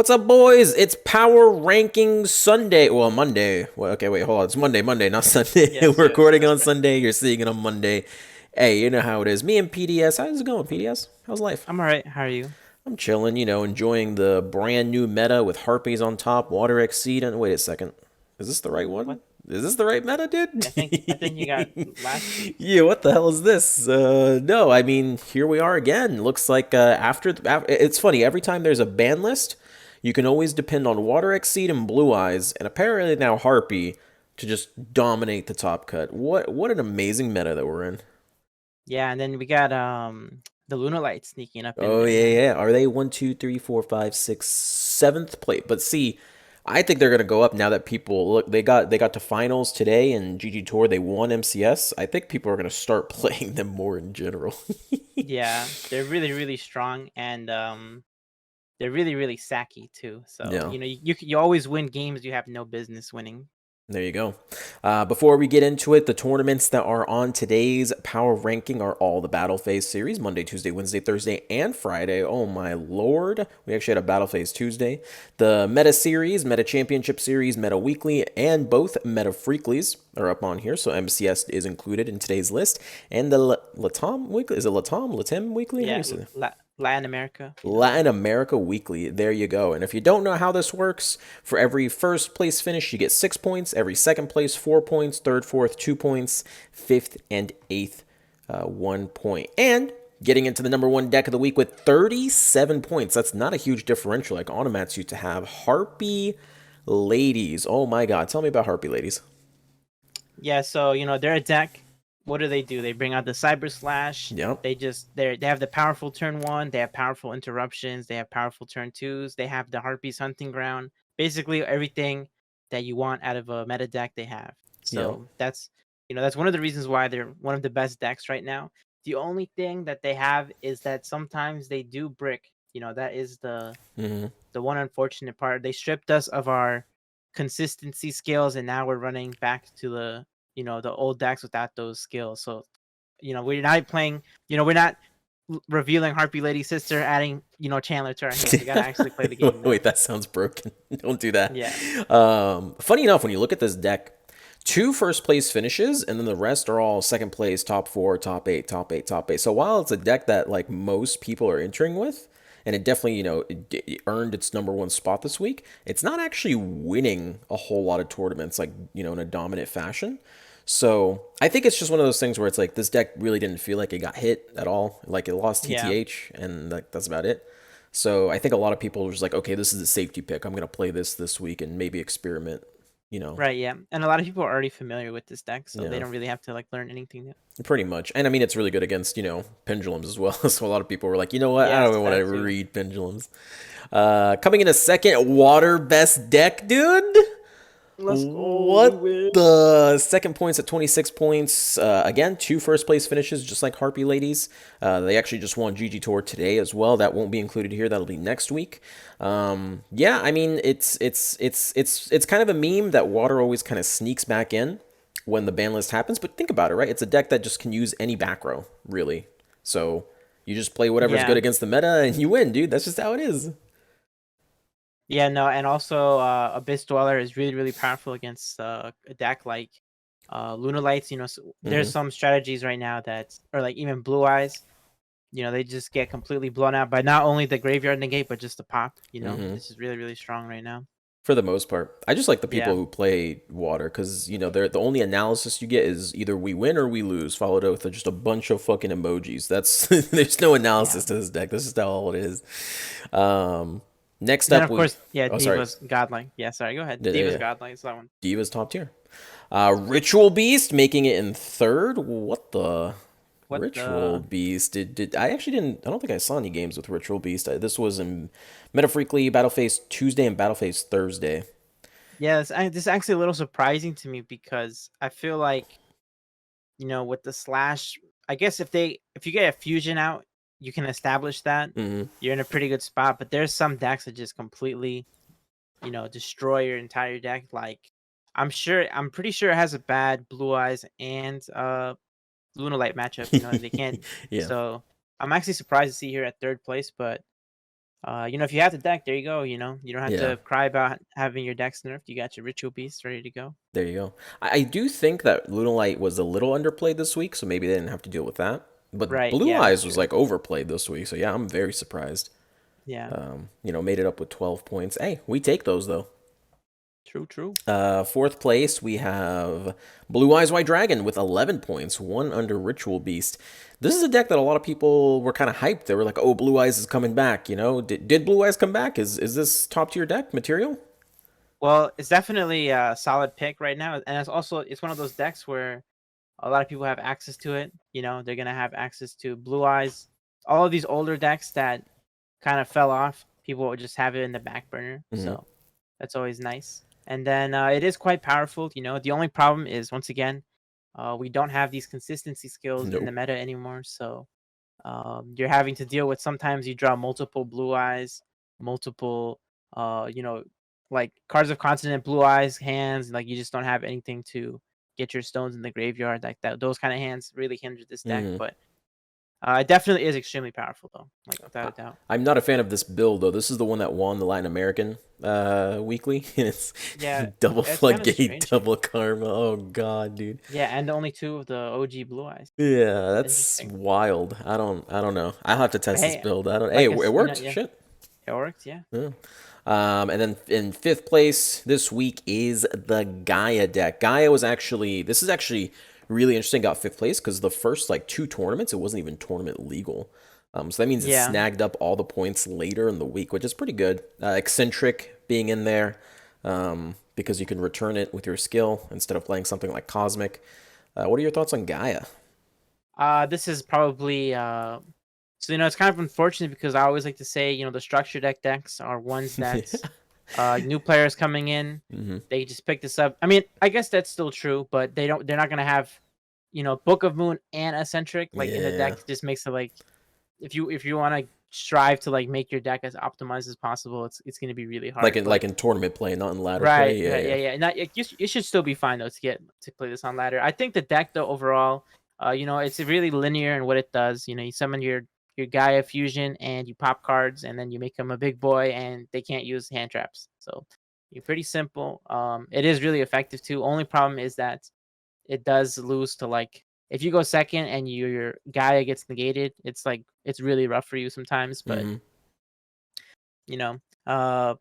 What's up, boys? It's Power Ranking Sunday. Well, Monday. Well, okay, wait, hold on. It's Monday, not Sunday. Yes, We're yes, recording that's on correct. Sunday. You're seeing it on Monday. Hey, you know how it is. Me and PDS. How's it going, PDS? How's life? I'm all right. How are you? I'm chilling, enjoying the brand new meta with Harpies on top, Water Exceed, and wait a second. Is this the right one? What? Is this the right meta, dude? I think you got last week's. Yeah, what the hell is this? No, I mean, here we are again. Looks like it's funny, every time there's a ban list, you can always depend on Water Exceed and Blue Eyes, and apparently now Harpy to just dominate the top cut. What an amazing meta that we're in. Yeah, and then we got the Luna Light sneaking up in Oh there, yeah, man. yeah. Are they one, two, three, four, five, six, seventh place? But see, I think they're gonna go up now that people look. They got to finals today and GG Tour. They won MCS. I think people are gonna start playing them more in general. Yeah, they're really really strong and they're really really sacky too. So Yeah. you always win games you have no business winning. There you go. Before we get into it, the tournaments that are on today's power ranking are all the Battle Phase series Monday, Tuesday, Wednesday, Thursday, and Friday. Oh my lord. We actually had a Battle Phase Tuesday. The Meta Series, Meta Championship Series, Meta Weekly, and both Meta Freaklies are up on here. So MCS is included in today's list. And the Latam Weekly, is it Latam Weekly? How do you Yeah, say that? Latin America, if you know Latin that. America Weekly. There you go. And if you don't know how this works, for every first place finish, you get 6 points. Every second place, 4 points. Third, fourth, 2 points. Fifth and eighth, 1 point. And getting into the number one deck of the week with 37 points. That's not a huge differential like Automats used to have. Harpy Ladies. Oh my god. Tell me about Harpy Ladies. Yeah, so they're a deck. What do? They bring out the Cyber Slash. Yep. They have the powerful turn one. They have powerful interruptions. They have powerful turn twos. They have the Harpies Hunting Ground. Basically everything that you want out of a meta deck they have. Yep. So that's one of the reasons why they're one of the best decks right now. The only thing that they have is that sometimes they do brick. That is Mm-hmm. the one unfortunate part. They stripped us of our consistency skills, and now we're running back to the old decks without those skills. So we're not playing. We're not revealing Harpy Lady Sister, adding Chandler to our hand. We gotta actually play the game Wait, now. that sounds broken. Don't do that. Yeah, Funny enough, when you look at this deck, two first place finishes, and then the rest are all second place, top four, top eight, top eight, top eight. So while it's a deck that like most people are entering with, and it definitely it earned its number one spot this week, it's not actually winning a whole lot of tournaments like in a dominant fashion. So I think it's just one of those things where it's like this deck really didn't feel like it got hit at all. Like it lost yeah, TTH, and like that's about it. So I think a lot of people are just like, okay, this is a safety pick. I'm gonna play this week and maybe experiment. You know, right, yeah. And a lot of people are already familiar with this deck, so they yeah, don't really have to like learn anything new. pretty much. And I mean, it's really good against pendulums as well. So a lot of people were like, you know what? I don't Yes, even want to that too. read pendulums. Coming in a second, water best deck, dude. Let's go. We What win. the second points at 26 points. Again, two first place finishes, just like Harpy Ladies. They actually just won GG Tour today as well. That won't be included here. That'll be next week. Yeah, I mean, it's kind of a meme that water always kind of sneaks back in when the ban list happens. But think about it, right? It's a deck that just can use any back row, really. So you just play whatever's good Yeah. against the meta and you win, dude. That's just how it is. Yeah, no, and also Abyss Dweller is really, really powerful against a deck like Luna Lights. There's Mm-hmm. some strategies right now that, or like even Blue Eyes, they just get completely blown out by not only the graveyard negate, but just the pop. Mm-hmm. This is really, really strong right now. For the most part, I just like the people Yeah, who play water because they're the only analysis you get is either we win or we lose, followed up with just a bunch of fucking emojis. That's there's no yeah. analysis to this deck. This is how all it is. Um, Next And then up of we course, yeah, oh sorry, Diva's Godlike. Yeah, sorry, go ahead. yeah, yeah, Diva's yeah. Godlike is that one. Diva's top tier. Ritual Beast making it in third. What the What Ritual the? Beast? Did I actually didn't? I don't think I saw any games with Ritual Beast. This was in Meta Freakly, Battle Phase Tuesday, and Battle Phase Thursday. Yeah, this is actually a little surprising to me because I feel like with the slash, I guess if you get a fusion out, you can establish that Mm-hmm. you're in a pretty good spot. But there's some decks that just completely, destroy your entire deck. Like I'm pretty sure it has a bad Blue Eyes and Luna Light matchup. They can't. Yeah. So I'm actually surprised to see here at third place, but if you have the deck, there you go. You don't have Yeah. to cry about having your decks nerfed. You got your Ritual Beast ready to go. There you go. I do think that Lunalight was a little underplayed this week, so maybe they didn't have to deal with that. But Right. Blue Yeah, that's Eyes was true. like overplayed this week, so yeah, I'm very surprised. Yeah. Made it up with 12 points. Hey, we take those though. True. True. Fourth place, we have Blue Eyes White Dragon with 11 points, one under Ritual Beast. This is a deck that a lot of people were kind of hyped. They were like, "Oh, Blue Eyes is coming back." Did Blue Eyes come back? Is this top tier deck material? Well, it's definitely a solid pick right now, and it's one of those decks where a lot of people have access to it. They're gonna have access to Blue Eyes. All of these older decks that kind of fell off, people would just have it in the back burner. Mm-hmm. So that's always nice. And then it is quite powerful. The only problem is once again, we don't have these consistency skills in the Nope. meta anymore. So you're having to deal with sometimes you draw multiple Blue Eyes, multiple like Cards of Continent Blue Eyes hands. Like you just don't have anything to get your stones in the graveyard like that. Those kind of hands really hinder this deck, Mm-hmm. but it definitely is extremely powerful though, like without a doubt. I'm not a fan of this build though. This is the one that won the Latin American weekly, and it's Yeah, double it's kind of floodgate, strange. double karma. Oh god, dude. Yeah, and only two of the OG Blue Eyes. Yeah, that's Interesting. wild. I don't know. I'll have to But test this hey, build. I don't. Hey, like it worked. yeah, Shit. it works. Yeah. Yeah. And then in fifth place this week is the Gaia deck. This is actually really interesting. Got fifth place because the first like two tournaments it wasn't even tournament legal. So that means it Yeah. snagged up all the points later in the week, which is pretty good. Eccentric being in there because you can return it with your skill instead of playing something like Cosmic. What are your thoughts on Gaia? This is probably so it's kind of unfortunate because I always like to say, the structure decks are ones that new players coming in, Hmm. they just pick this up. I mean, I guess that's still true, but they're not gonna have, Book of Moon and Eccentric like in the Yeah, deck. Just makes it like if you want to strive to like make your deck as optimized as possible, it's gonna be really hard. like But in tournament play, not in ladder play. right, Yeah, right, yeah. yeah. Not you should still be fine though to play this on ladder. I think the deck though overall, it's really linear in what it does. You summon your Gaia fusion and you pop cards and then you make them a big boy and they can't use hand traps. So you're pretty simple. It is really effective too. Only problem is that it does lose to like if you go second and your Gaia gets negated, it's like it's really rough for you sometimes. But Hmm. you know, uh,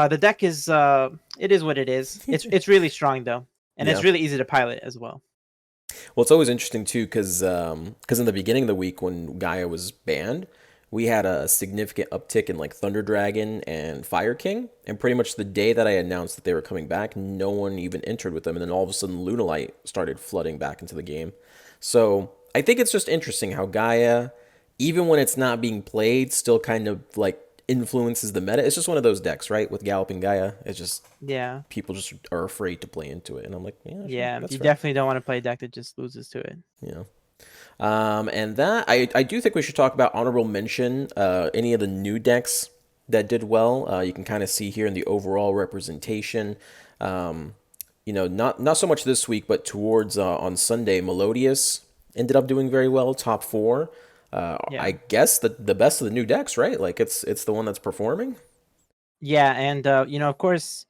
the deck is it is what it is. It's really strong though, and it's Yeah. really easy to pilot as well. Well, it's always interesting too, because in the beginning of the week when Gaia was banned, we had a significant uptick in like Thunder Dragon and Fire King, and pretty much the day that I announced that they were coming back, no one even entered with them, and then all of a sudden Lunalight started flooding back into the game. So I think it's just interesting how Gaia, even when it's not being played, still kind of like influences the meta. It's just one of those decks, right? With Galloping Gaia, it's just Yeah, people just are afraid to play into it, and I'm like, yeah, sure, yeah. that's You fair. definitely don't want to play a deck that just loses to it. Yeah. And that I do think we should talk about honorable mention. Any of the new decks that did well. You can kind of see here in the overall representation. Not so much this week, but towards on Sunday, Melodious ended up doing very well, top four. Yeah, I guess the best of the new decks, right? Like it's the one that's performing. yeah, and of course,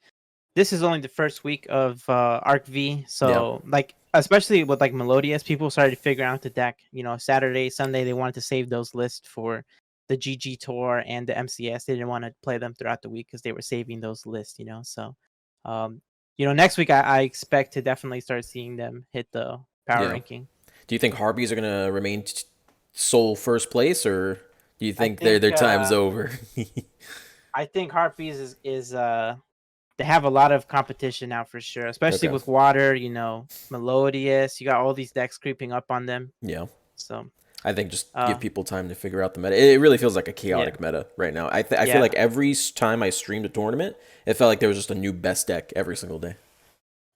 this is only the first week of Arc V, Yeah. so like especially with like Melodious, people started to figure out the deck. Saturday, Sunday, they wanted to save those lists for the GG Tour and the MCS. They didn't want to play them throughout the week because they were saving those lists. So, um, next week I expect to definitely start seeing them hit the power Yeah. ranking. Do you think Harpies are gonna remain sole first place, or do you I think their think time's over? Harpies is they have a lot of competition now for sure, especially Okay. with water. Melodious. You got all these decks creeping up on them. Yeah. So, I think just uh, give people time to figure out the meta. It really feels like a yeah, chaotic meta right now. I feel yeah, like every time I streamed a tournament, it felt like there was just a new best deck every single day.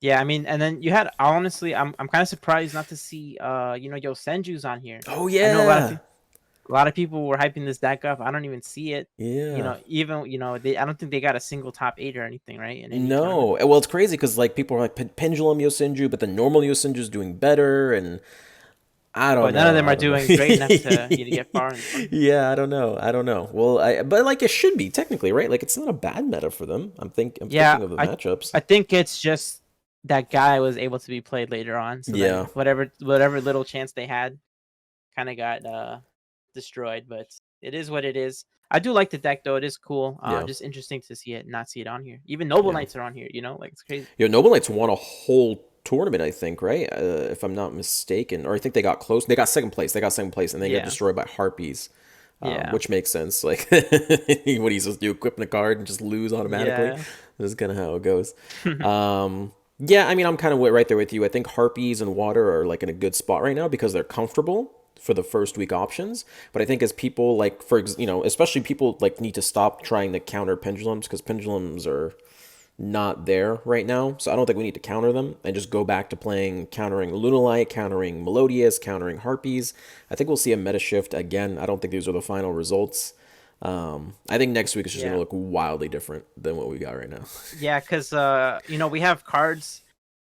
yeah. I mean, and then you had honestly, I'm kind of surprised not to see Yo Senju's on here. Oh I know yeah, a lot of people were hyping this deck up. I don't even see it. yeah. Even I don't think they got a single top 8 or anything, right? In any tournament. No, well, it's crazy because like people are like Pendulum Yosinju, but the normal Yosinju is doing better, and I don't but none of know. them I are don't know. doing great enough to get far in the tournament. Yeah, I don't know. I don't know. Well, but like it should be technically, right? Like it's not a bad meta for them. I'm Yeah, thinking of the I matchups. I think it's just that guy was able to be played later on, so Yeah. then whatever little chance they had kind of got destroyed. But it is what it is. I do like the deck though; it is cool. Yeah. Just interesting to see it, not see it on here. Even Noble Yeah. Knights are on here. You know, like it's crazy. Yeah, Noble Knights won a whole tournament, I think, right? If I'm not mistaken, or I think they got close. They got second place. They got second place, and they got Yeah, destroyed by Harpies, yeah, which makes sense. Like, what he's supposed to do, equipping a card and just lose automatically. yeah. This is kind of how it goes. Yeah, I mean, I'm kind of right there with you. I think Harpies and Water are like in a good spot right now because they're comfortable for the first week options. But I think as people like, especially people like need to stop trying to counter pendulums because pendulums are not there right now. So I don't think we need to counter them and just go back to playing countering Lunalite, countering Melodious, countering Harpies. I think we'll see a meta shift again. I don't think these are the final results. I think next week is just going to Yeah. look wildly different than what we got right now. Yeah, because we have cards.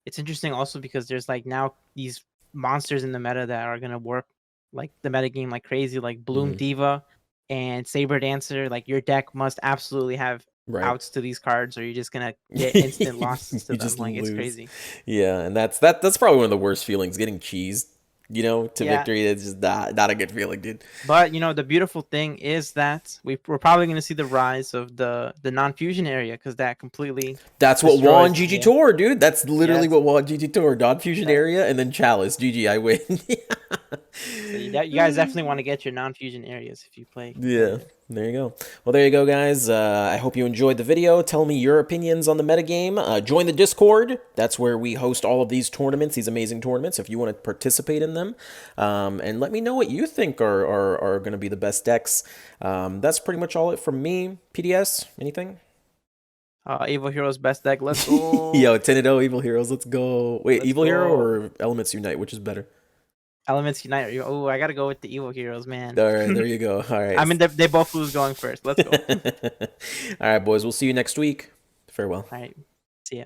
It's interesting also because there's like now these monsters in the meta that are gonna work like the meta game like crazy, like Bloom Diva and Saber Dancer. Like your deck must absolutely have Right. outs to these cards, or you're just gonna get instant losses to You them. just Like it's lose. crazy. Yeah, and that's probably one of the worst feelings, getting cheesed, to Yeah, victory. It's just not a good feeling, dude. but the beautiful thing is that we're probably gonna see the rise of the non-fusion area because that completely That's what destroys won the GG game. Tour, dude. That's literally Yes. what won GG Tour. Non-fusion That, area and then Chalice. GG, I win. so you guys definitely want to get your non-fusion areas if you play Yeah, competitive. there you go. Well, there you go, guys. I hope you enjoyed the video. Tell me your opinions on the metagame. Join the Discord. That's where we host all of these tournaments, these amazing tournaments, if you want to participate in them. And let me know what you think are going to be the best decks. That's pretty much all it from me. PDS, anything? Evil Heroes best deck. Let's go. Yo, 10-0 Evil Heroes. Let's go. Wait, Let's Evil Hero go. or Elements Unite? Which is better? Elements Unite. Oh, I gotta go with the Evil Heroes, man. All right, there you go. All right. I mean, they both lose going first. Let's go. All right, boys. We'll see you next week. Farewell. All right. See ya.